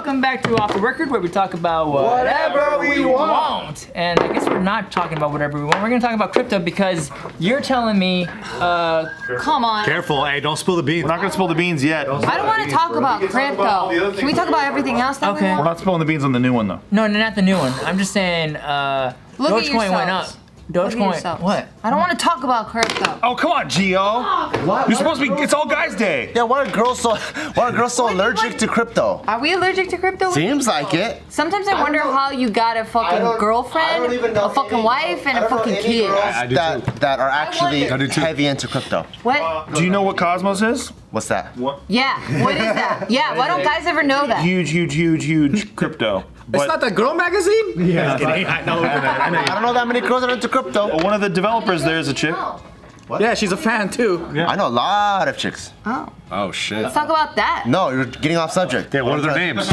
welcome back to Off the Record, where we talk about whatever we want. And I guess we're not talking about whatever we want. We're gonna talk about crypto because you're telling me, come on. Careful, hey, don't spill the beans. We're not gonna spill the beans yet. I don't want to talk about crypto. Can we talk about everything else that we Okay. We're want? not spilling the beans on the new one though. no, not the new one. I'm just saying, Look at Dogecoin went up. yourselves. Look at Dogecoin, yourselves. what? I don't want to talk about crypto. Oh come on, Gio. You're supposed to be. It's all guys' day. Yeah, why are girls so allergic to crypto? Are we allergic to crypto? Seems like it. Sometimes I wonder how you got a fucking girlfriend, a fucking wife, and a fucking kid. That are actually I heavy into crypto. What? Do you know what Cosmos is? What's that? Yeah, what is that? Yeah, why don't guys ever know that? Huge crypto. It's not the girl magazine? Yeah. I know. I don't know that many girls that are into crypto. One of the developers there is a chick. Yeah, she's a fan too. I know a lot of chicks. Oh shit. Let's talk about that. No, you're getting off subject. Yeah, what are their names?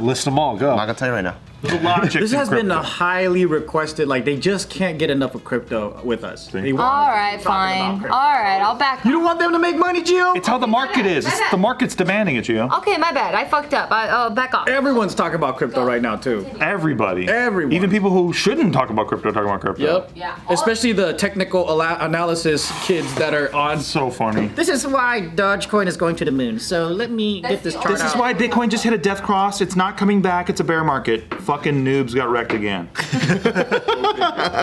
List them all. Go. I'm not gonna tell you right now. There's a lot of chicks This in has been crypto. a highly requested, like they just can't get enough of crypto with us. They want All us to right, keep talking about fine. crypto. All right, I'll back You don't want them to make money, Gio? It's how the market is. The market's demanding it, Gio. Okay, my bad. I fucked up. I'll back off. Everyone's talking about crypto right now too. Everybody. Everyone. Even people who shouldn't talk about crypto talking about crypto. Yep. Yeah. Especially the technical analysis kids that are on. So funny. This is why Dogecoin is going to the moon. So let me get this chart This is out. why Bitcoin just hit a death cross. It's not coming back. It's a bear market. Fucking noobs got wrecked again.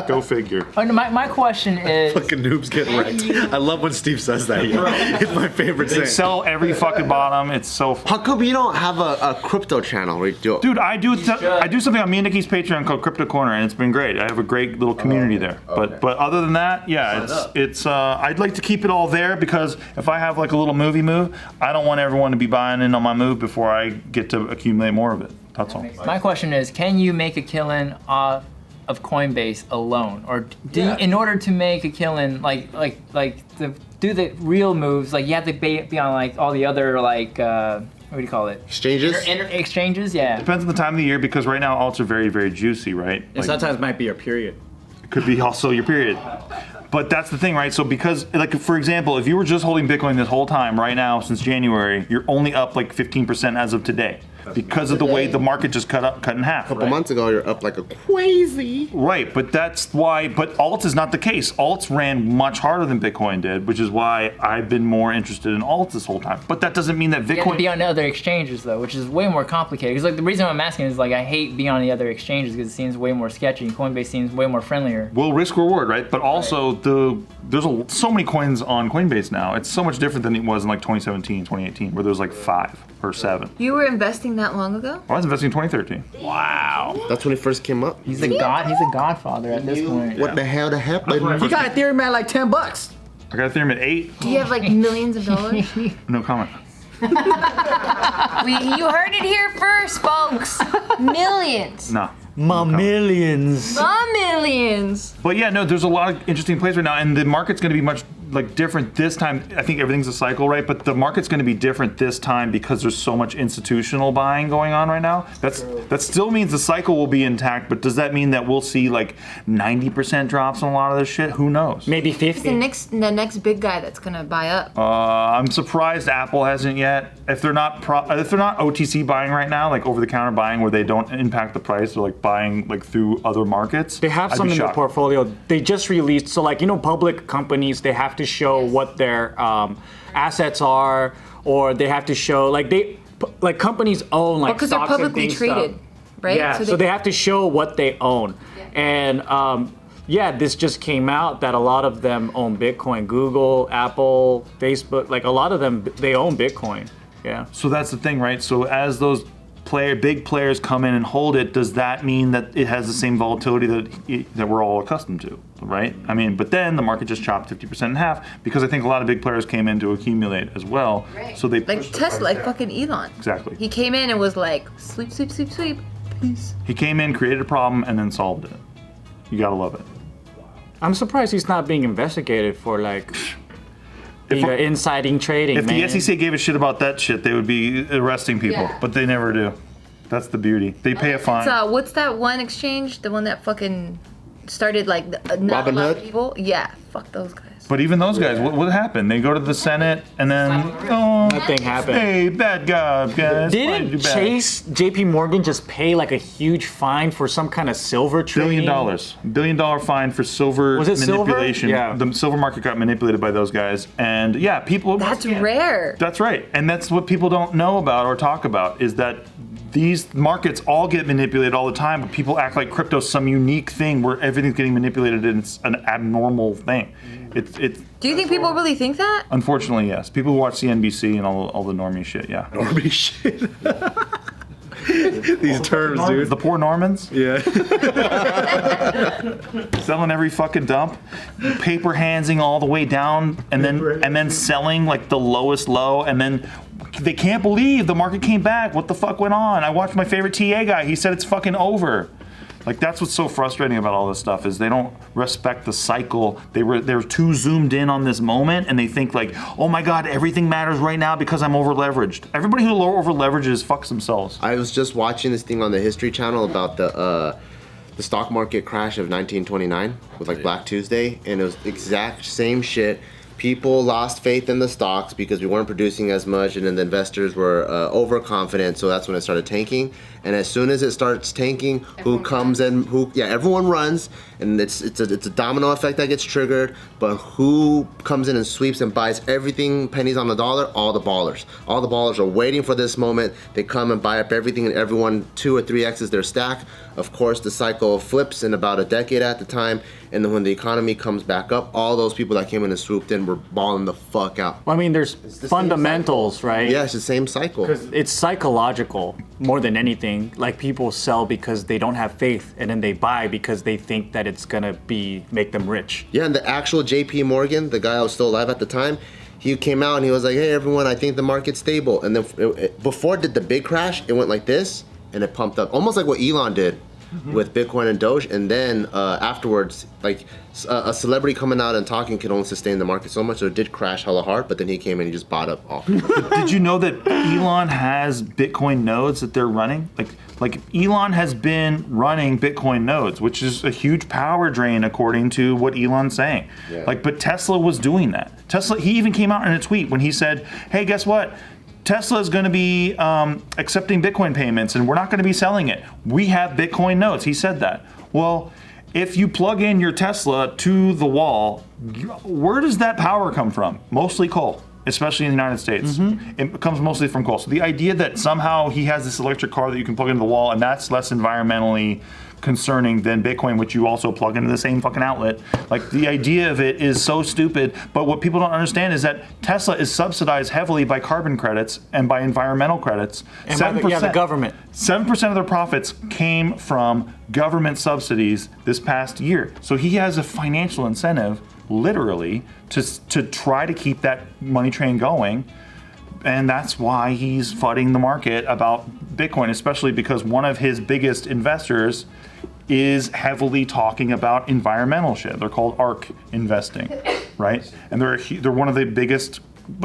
Go figure. Oh, no, my question is, Fucking noobs get wrecked. I love when Steve says that. It's my favorite They thing. sell every fucking bottom. It's so fun. How come you don't have a crypto channel where you do? Dude, I do something on me and Nikki's Patreon called Crypto Corner, and it's been great. I have a great little community there. But other than that, yeah, it's I'd like to keep it all there because if I have like a little movie move, I don't want everyone to be buying in on my move before I get to accumulate more of it. That's all. my question is, can you make a killing off of Coinbase alone, or in order to make a killing, do the real moves, like you have to be on like all the other like what do you call it? Exchanges? Exchanges, yeah. Depends on the time of the year because right now alts are very, very juicy, right? And sometimes might be a period. It could be also your period. But that's the thing, right? So because, like, for example, if you were just holding Bitcoin this whole time, right now, since January, you're only up like 15% as of today. Because of the way the market just cut in half. A couple months ago, you're up like a crazy. Right, but that's why, but alts is not the case. Alts ran much harder than Bitcoin did, which is why I've been more interested in alts this whole time. But that doesn't mean that You have to be Bitcoin, on other exchanges though, which is way more complicated. Because like the reason I'm asking is like I hate being on the other exchanges because it seems way more sketchy. And Coinbase seems way more friendlier. will risk reward, right? But also there's so many coins on Coinbase now. It's so much different than it was in like 2017, 2018, where there was like 5 or 7. You were investing that long ago? I was investing in 2013. Wow. That's when it first came up. He's a godfather at this point. What the hell happened? You got Ethereum at like $10. I got Ethereum at 8. Do you have like millions of dollars? No comment. You heard it here first, folks. Millions. No. My millions. Millions. But yeah, no, there's a lot of interesting plays right now, and the market's going to be much like different this time. I think everything's a cycle, right? But the market's going to be different this time because there's so much institutional buying going on right now. That still means the cycle will be intact, but does that mean that we'll see like 90% drops on a lot of this shit? Who knows? Maybe The 50. next big guy that's gonna buy up. I'm surprised Apple hasn't yet. If they're not OTC buying right now, like over-the-counter buying, where they don't impact the price, they're like buying like through other markets. They have I'd some be in the shocked. portfolio. They just released, so like, you know, public companies, they have to show what their assets are, or they have to show, like companies own like Because they're stocks and publicly things, traded, stuff. right? Yeah, so they have to show what they own. And yeah, this just came out that a lot of them own Bitcoin. Google, Apple, Facebook, like a lot of them, they own Bitcoin. Yeah. So that's the thing, right? So as those big players come in and hold it, does that mean that it has the same volatility that we're all accustomed to, right? I mean, but then the market just chopped 50% in half because I think a lot of big players came in to accumulate as well. Right. So they like Tesla, like fucking Elon. Exactly. He came in and was like, sweep, sweep, sweep, sweep. Peace. He came in, created a problem, and then solved it. You gotta love it. I'm surprised he's not being investigated for like being inciting trading, If man. the SEC gave a shit about that shit, they would be arresting people, Yeah. but they never do. That's the beauty. They pay a fine. So what's that one exchange? The one that fucking started like not a Robin lot of Hood? people? Yeah, fuck those guys. But even those guys, what happened? They go to the Senate and then Nothing happened. Hey, bad guys. Didn't Chase J.P. Morgan just pay like a huge fine for some kind of silver trading? $1 billion fine for silver Was it silver? manipulation. Yeah. The silver market got manipulated by those guys, and yeah, people. That's rare. That's right, and that's what people don't know about or talk about is that these markets all get manipulated all the time, but people act like crypto's some unique thing where everything's getting manipulated and it's an abnormal thing. It's. Do you think people really think that? Unfortunately, yes. People who watch CNBC and all the normie shit, yeah. Normie shit. These terms, dude. The poor Normans Yeah. selling every fucking dump, paper handsing all the way down, and then selling like the lowest low, and then they can't believe the market came back. What the fuck went on? I watched my favorite TA guy. He said it's fucking over. Like that's what's so frustrating about all this stuff is they don't respect the cycle. They're too zoomed in on this moment, and they think like, oh my god, everything matters right now because I'm over leveraged. Everybody who over leverages fucks themselves. I was just watching this thing on the History Channel about the stock market crash of 1929 with like Black Tuesday, and it was exact same shit. People lost faith in the stocks because we weren't producing as much, and then the investors were overconfident, so that's when it started tanking. And as soon as it starts tanking, everyone runs, and it's a domino effect that gets triggered. But who comes in and sweeps and buys everything pennies on the dollar? All the ballers. All the ballers are waiting for this moment. They come and buy up everything, and everyone 2 or 3x's their stack. Of course, the cycle flips in about a decade at the time, and then when the economy comes back up, all those people that came in and swooped in were balling the fuck out. Well, I mean, there's fundamentals, right? Yeah, it's the same cycle. It's psychological more than anything. Like people sell because they don't have faith, and then they buy because they think that it's gonna make them rich. Yeah, and the actual J.P. Morgan, the guy that was still alive at the time, he came out and he was like, "Hey, everyone, I think the market's stable." And then before it did the big crash, it went like this, and it pumped up, almost like what Elon did with Bitcoin and Doge. And then afterwards, like a celebrity coming out and talking could only sustain the market so much, so it did crash hella hard. But then he came in and he just bought up all. Did you know that Elon has Bitcoin nodes that they're running? Like Elon has been running Bitcoin nodes, which is a huge power drain according to what Elon's saying. Yeah. But Tesla was doing that. He even came out in a tweet when he said, "Hey, guess what? Tesla is going to be accepting Bitcoin payments, and we're not going to be selling it. We have Bitcoin nodes." He said that. Well, if you plug in your Tesla to the wall, where does that power come from? Mostly coal, especially in the United States. It comes mostly from coal. So the idea that somehow he has this electric car that you can plug into the wall, and that's less environmentally concerning than Bitcoin, which you also plug into the same fucking outlet. Like the idea of it is so stupid, but what people don't understand is that Tesla is subsidized heavily by carbon credits and by environmental credits. And by the government. 7% of their profits came from government subsidies this past year. So he has a financial incentive, literally, to try to keep that money train going. And that's why he's flooding the market about Bitcoin, especially because one of his biggest investors is heavily talking about environmental shit. They're called ARK investing, right? And they're one of the biggest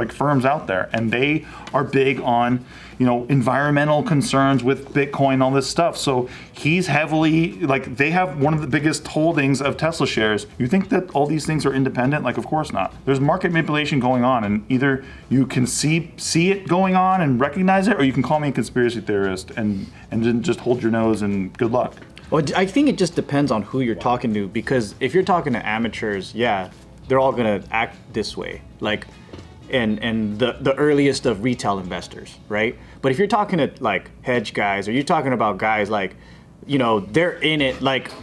firms out there, and they are big on environmental concerns with Bitcoin, all this stuff. So he's heavily they have one of the biggest holdings of Tesla shares. You think that all these things are independent? Of course not. There's market manipulation going on, and either you can see it going on and recognize it, or you can call me a conspiracy theorist and then just hold your nose and good luck. Well, I think it just depends on who you're talking to, because if you're talking to amateurs, yeah, they're all gonna act this way. And the earliest of retail investors, right? But if you're talking to hedge guys, or you're talking about guys they're in it,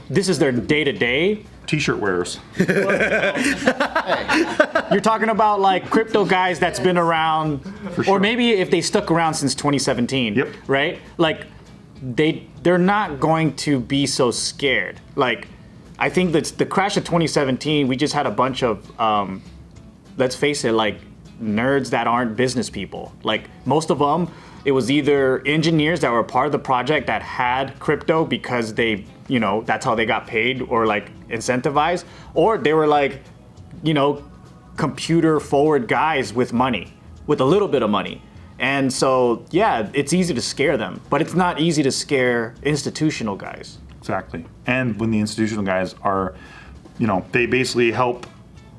this is their day-to-day. T-shirt wearers. You're talking about crypto guys that's been around, or maybe if they stuck around since 2017, Yep. right? They're not going to be so scared. I think that the crash of 2017, we just had a bunch of, let's face it, nerds that aren't business people. Most of them, it was either engineers that were part of the project that had crypto because they, that's how they got paid or incentivized, or they were computer forward guys with money, with a little bit of money. And so, yeah, it's easy to scare them, but it's not easy to scare institutional guys. Exactly. And when the institutional guys are, they basically help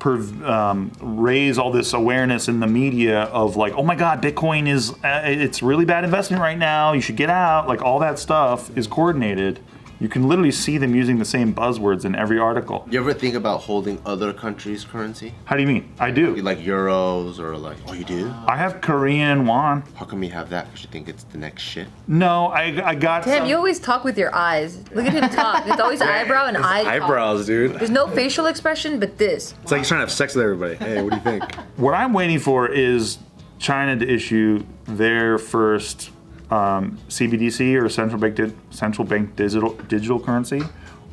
raise all this awareness in the media of like, oh my God, Bitcoin is it's really bad investment right now. You should get out. Like all that stuff is coordinated. You can literally see them using the same buzzwords in every article. You ever think about holding other countries' currency? How do you mean? I do. Like euros or like, oh, you do? I have Korean won. How come you have that? Because you think it's the next shit? No, I got Tim, some. you always talk with your eyes. Look at him talk. It's always eyebrow and eye talk. Eyebrows, dude. There's no facial expression, but this. It's like he's trying to have sex with everybody. Hey, what do you think? What I'm waiting for is China to issue their first CBDC or central bank digital currency,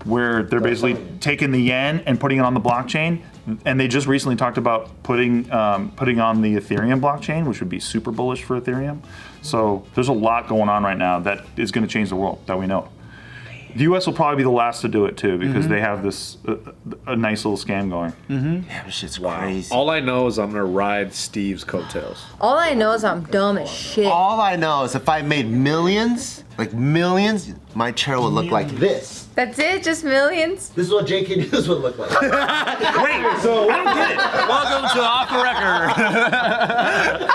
where they're basically taking the yen and putting it on the blockchain. And they just recently talked about putting on the Ethereum blockchain, which would be super bullish for Ethereum. So there's a lot going on right now that is going to change the world that we know. The U.S. will probably be the last to do it too, because they have this a nice little scam going. Yeah, this shit's crazy. All I know is I'm gonna ride Steve's coattails. All I know is I'm dumb as shit. All I know is if I made millions, like millions, my chair would look like this. That's it? Just millions? This is what JK News would look like. Wait, so I don't get it. Welcome to Off the Record.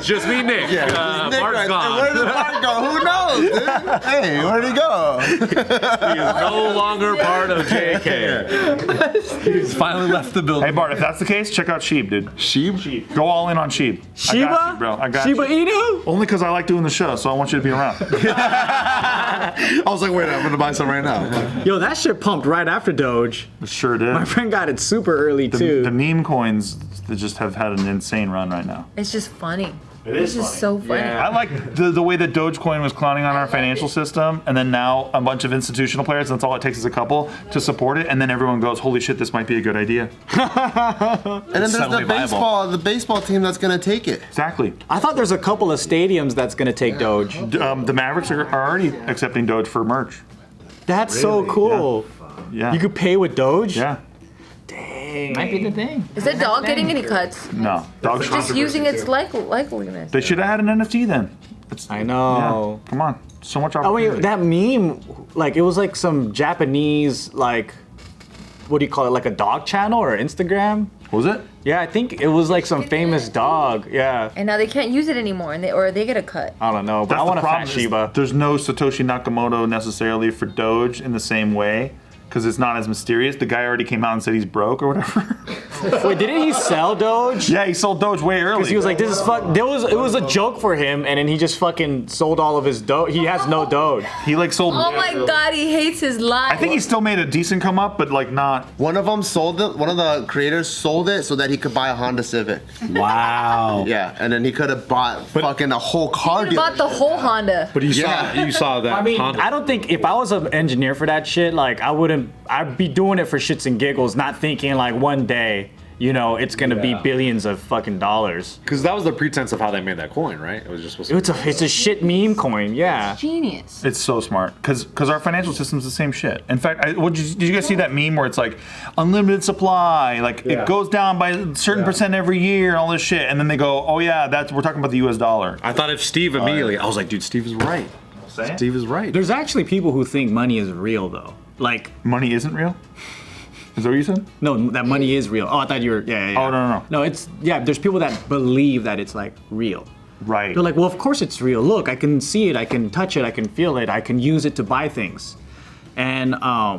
Just me, Nick. Nick Bart's right gone. there. Where did Bart go? Who knows, dude? Hey, where'd he go? He is no longer part of JK. He's finally left the building. Hey Bart, if that's the case, check out Sheeb, dude. Sheep? Go all in on Sheeb. Shiva? I got you, bro. I got Shiba you. Inu? Only because I like doing the show, so I want you to be around. I was like, wait, I'm gonna buy some right now. Yo, that shit pumped right after Doge. Sure did. My friend got it super early too. The meme coins that just have had an insane run right now. It's just funny. It It's just so funny. I like the way that Dogecoin was clowning on our financial system, and then now a bunch of institutional players, and that's all it takes is a couple, to support it, and then everyone goes, holy shit, this might be a good idea. And then there's suddenly the baseball team that's gonna take it. Exactly. I thought there's a couple of stadiums that's gonna take Doge. The Mavericks are already accepting Doge for merch. That's so cool. Yeah. You could pay with Doge? Yeah. Might be the thing. Is the dog getting any cuts? No. Dog Just using its likeliness. They should have had an NFT then. I know. Yeah. Come on. So much Oh opportunity. wait, that meme, like it was like some Japanese, like, what do you call it, like a dog channel or Instagram? Was it? Yeah, I think it was like some famous dog. Yeah, And now they can't use it anymore, and they get a cut. I don't know, but That's I want the a fat problem is Shiba. There's no Satoshi Nakamoto necessarily for Doge in the same way, because it's not as mysterious. The guy already came out and said he's broke or whatever. Wait, didn't he sell Doge? Yeah, he sold Doge way early. Because he was like, this is fuck. It was a joke for him, and then he just fucking sold all of his Doge. He has no Doge. He like sold. Oh my god, he hates his life. I think he still made a decent come up, but like not. One of them sold it. One of the creators sold it so that he could buy a Honda Civic. Wow. Yeah, and then he could have bought fucking a whole car He bought the whole Honda. But you Yeah. saw that. I mean, Honda. I don't think if I was an engineer for that shit, like I'd be doing it for shits and giggles, not thinking like one day, you know, it's gonna be billions of fucking dollars. Because that was the pretense of how they made that coin, right? It was just supposed to It's a shit meme coin, yeah. Genius. It's so smart because our financial system's the same shit. In fact, did you guys see that meme where it's like unlimited supply, like it goes down by a certain percent every year, all this shit, and then they go, oh yeah, we're talking about the U.S. dollar. I thought if Steve immediately, I was like, dude, Steve is right. Steve is right. There's actually people who think money is real though. Like, Money isn't real. Is that what you said? no, that money is real. Oh, I thought you were, yeah. Oh, no. No, there's people that believe that it's like real. Right. They're like, well, of course it's real. Look, I can see it, I can touch it, I can feel it, I can use it to buy things. And I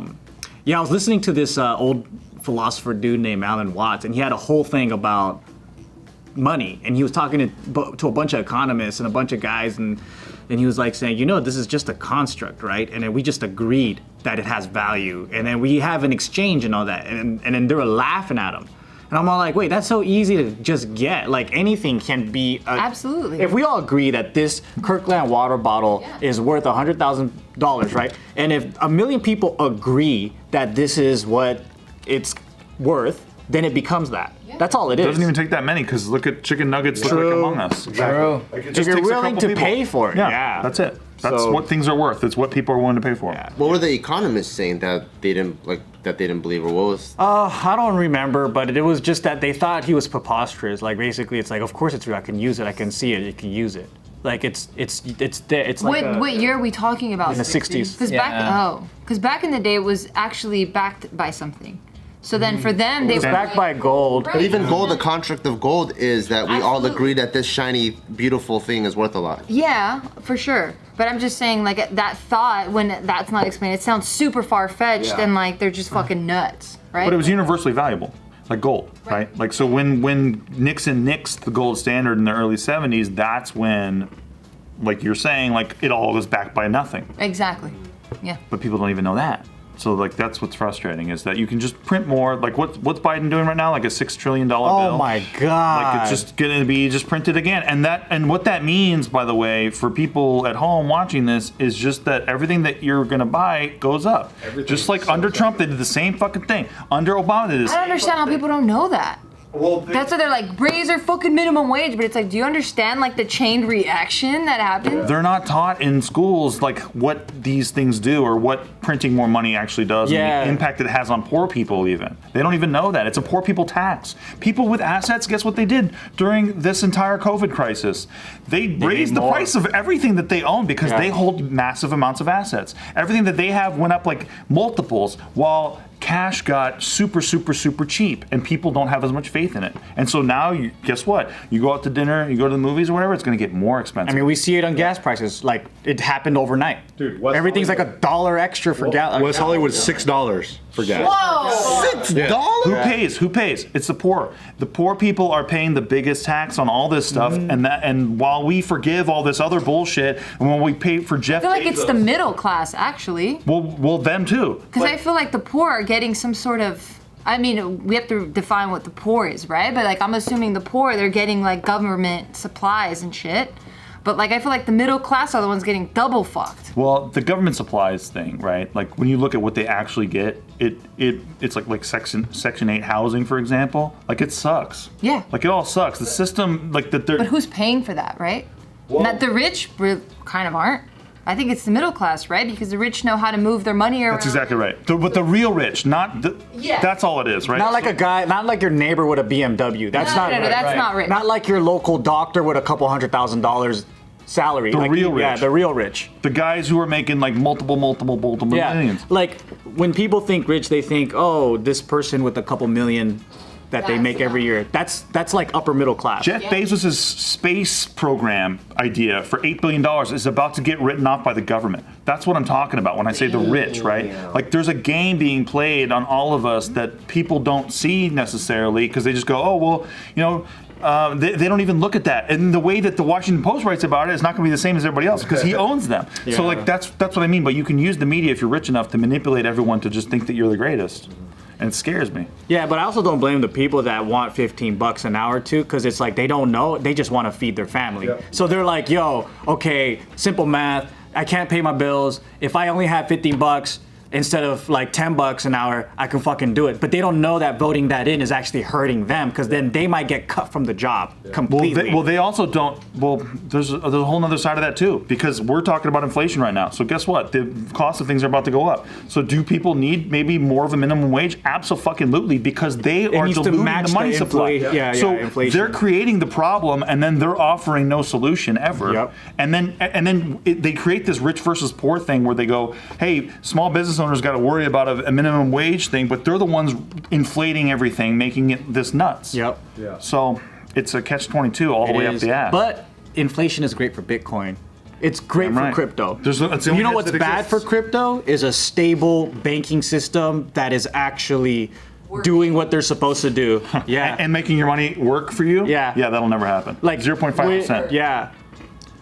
was listening to this old philosopher dude named Alan Watts, and he had a whole thing about money, and he was talking to a bunch of economists and a bunch of guys, and he was like saying, you know, this is just a construct, right? And then we just agreed that it has value, and then we have an exchange and all that, and then they were laughing at him. And I'm all like, wait, that's so easy to just get. Like anything can be. Absolutely. If we all agree that this Kirkland water bottle is worth $100,000, right? And if 1 million people agree that this is what it's worth, then it becomes that. That's all it is. It doesn't even take that many because look at chicken nuggets look like Among Us. True. Like, it If just you're takes a willing couple to people. pay for it, yeah. That's it. That's So- what things are worth. It's what people are willing to pay for. What were the economists saying that they didn't believe, or what was? I don't remember, but it was just that they thought he was preposterous. Like basically, it's like, of course it's real. I can use it. I can see it. You can use it. Like it's there. It's like What year are we talking about? in the 60s. Because Yeah. back in the day, it was actually backed by something. So then for them, they It's backed by gold. But even gold, the contract of gold is that we all agree that this shiny, beautiful thing is worth a lot. Yeah, for sure. But I'm just saying, like, that thought, when that's not explained, it sounds super far-fetched and, like, they're just fucking nuts, right? But it was universally valuable, like gold, right? Like, so when Nixon nixed the gold standard in the early 70s, that's when, like you're saying, like, it all was backed by nothing. Exactly. Yeah. But people don't even know that. So, like, that's what's frustrating, is that you can just print more. Like, what's Biden doing right now? Like a $6 trillion bill? Oh my God. Like, it's just going to be just printed again. And what that means, by the way, for people at home watching this, is just that everything that you're going to buy goes up. Just like under Trump, they did the same fucking thing. Under Obama, they did the I don't understand how people don't know that. Well, That's why they're like, raise our fucking minimum wage. But it's like, do you understand, like, the chain reaction that happens? they're not taught in schools, like, what these things do or what printing more money actually does Yeah. and the impact it has on poor people even. They don't even know that. It's a poor people tax. People with assets, guess what they did during this entire COVID crisis? They raised the more. price of everything that they own because they hold massive amounts of assets. Everything that they have went up like multiples, while cash got super, super, super cheap, and people don't have as much faith in it. And so now, guess what? You go out to dinner, you go to the movies or whatever, it's going to get more expensive. I mean, we see it on gas prices. Like, it happened overnight. Dude, West everything's Hollywood- like $1 extra for gas. West Hollywood's $6 for gas. $6? Who pays? Who pays? It's the poor. The poor people are paying the biggest tax on all this stuff, and while we forgive all this other bullshit, and when we pay for Jeff I feel like Bezos, it's the middle class, actually. well, them too. Because I feel like the poor are getting some sort of, I mean, we have to define what the poor is, right? But like, I'm assuming the poor, they're getting like government supplies and shit. But like, I feel like the middle class are the ones getting double fucked. Well, the government supplies thing, right? Like when you look at what they actually get, it's like Section 8 housing, for example. Like it sucks. Yeah. Like it all sucks. The system, like that, But who's paying for that, right? Not the rich kind of aren't. I think it's the middle class, right? Because the rich know how to move their money around. That's exactly right. But the real rich, not the. Yeah. That's all it is, right? Not like a guy, not like your neighbor with a BMW. That's not No, right. that's not rich. Not like your local doctor with a couple $100,000 salary. The like, real Yeah, rich. the real rich. The guys who are making like multiple Yeah. millions. Like when people think rich, they think, oh, this person with a couple million that they make every year. That's like upper middle class. Jeff Bezos' space program idea for $8 billion is about to get written off by the government. That's what I'm talking about when I say the rich, right? Like there's a game being played on all of us that people don't see necessarily because they just go, oh, well, you know, they don't even look at that. And the way that the Washington Post writes about it is not going to be the same as everybody else because he owns them. So like that's what I mean. But you can use the media if you're rich enough to manipulate everyone to just think that you're the greatest. And it scares me. Yeah, but I also don't blame the people that want $15 an hour too, because it's like they don't know, they just want to feed their family. So they're like, yo, okay, simple math, I can't pay my bills. If I only have $15 instead of like $10 an hour, I can fucking do it. But they don't know that voting that in is actually hurting them, because then they might get cut from the job completely. Well, they also don't. Well, there's a whole other side of that too, because we're talking about inflation right now. So guess what? The cost of things are about to go up. So do people need maybe more of a minimum wage? Absolutely, because they are needs to diluting match the money the supply. So inflation. they're creating the problem, and then they're offering no solution ever. Yep. And then they create this rich versus poor thing where they go, hey, small business owners got to worry about a minimum wage thing, but they're the ones inflating everything, making it this nuts. Yep. Yeah. So it's a catch-22 all the way up is. the ass. But inflation is great for Bitcoin. It's great Damn for right. crypto. It's the only You know hedge what's that bad for exists. crypto is a stable banking system that is actually doing what they're supposed to do. Yeah. And making your money work for you? Yeah. Yeah, that'll never happen. Like 0.5%. Yeah.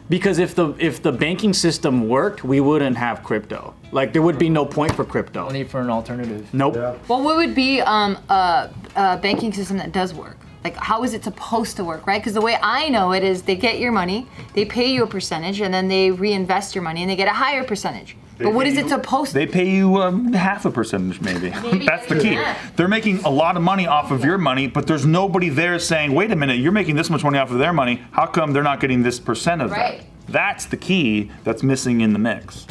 Because if the banking system worked, we wouldn't have crypto. Like there would be no point for crypto. No need for an alternative. Nope. Well, what would be a banking system that does work? Like, how is it supposed to work, right? Because the way I know it is they get your money, they pay you a percentage, and then they reinvest your money, and they get a higher percentage. But what is it supposed to? They pay you half a percentage, maybe. That's the key. They're making a lot of money off of your money, but there's nobody there saying, wait a minute, you're making this much money off of their money. How come they're not getting this percent of Right. that? That's the key that's missing in the mix.